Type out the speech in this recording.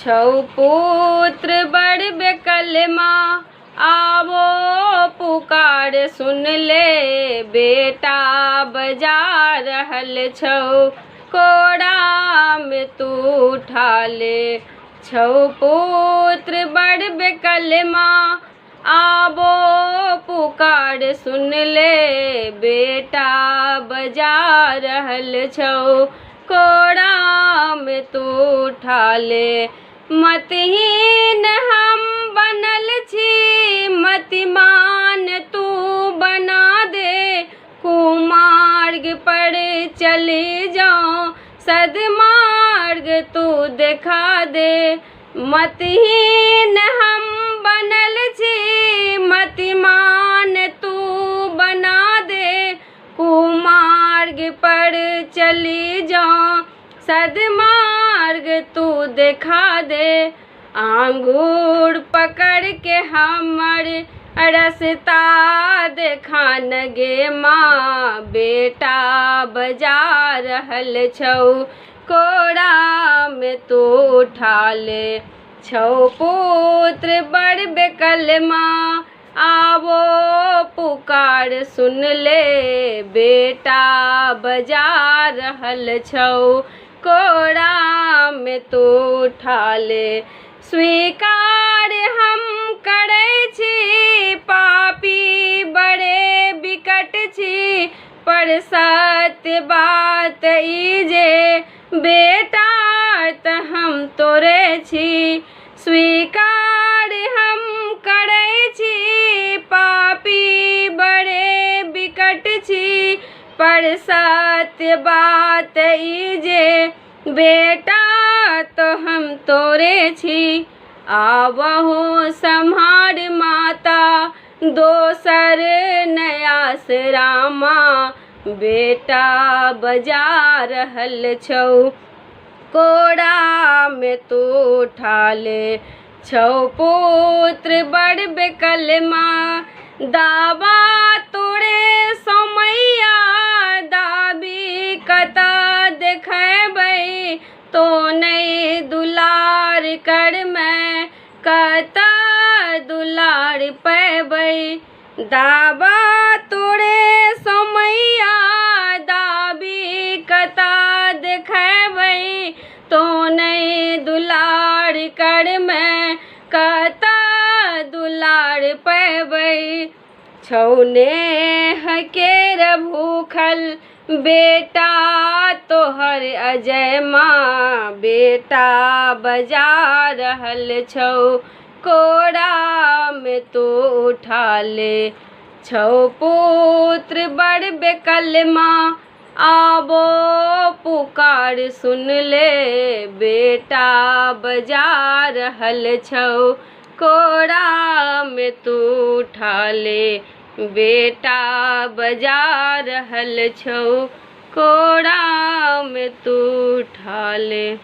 छौ पुत्र बड़ बेकलमा आवो पुकार सुन ले, बेटा बजा रहल छौ कोड़ा में तू उठा ले। छौ पुत्र बड़ बेकलमा आवो पुकार सुन ले, बेटा बजा रहल छौ कोड़ा में तू उठा ले। मतहीन हम बनल छी मतिमान तू बना दे, कुमार्ग पर चले जाओ सदमार्ग तू दिखा दे। मतहीन हम बनल छी मतिमान तू बना दे, कुमार्ग पर चली जाओ सदमार्ग तू दिखा दे। आंगूर पकड़ के हमर रास्ता देखा न गे माँ, बेटा बजा रहल छौ कोड़ा में तू उठा ले। छौ पुत्र बड़ बेकलमा आवो पुकार सुन ले, बेटा बजा रहल छौ कोड़ा में तू उठा ले। स्वीकार हम करै छी पापी बड़े बिकट छी, पर सत्य बात ई जे बेटा त हम तोरे छी। स्वीकार हम करै छी पापी बड़े बिकट छी, पर सत्य बात ई जे बेटा तो हम तोरे छी। आवहु सम्हार माता दोसर नयास रामा, बेटा बजा रहल छौ कोड़ा में तू उठा ले। छौ पुत्र बड़ बेकलमा दावा तोरे समैया, दाबी कता देखेबै तो नहीं दुलार कर मैं कता दुलार पैबै। दावा तोरे समैया दाबी कता देखेबै तो नहीं दुलार कर मैं कता दुलार पैबै। छौ नेह केर भूखल बेटा तोहर अजय माँ, बेटा बजा रहल छौ कोड़ा में तू उठा ले। छौ पुत्र बड़ बेकलमा आवो पुकार सुन ले, बेटा बजा रहल छौ कोड़ा में तू उठा ले, बेटा बजा रहल छौ कोड़ा में तू उठा ले।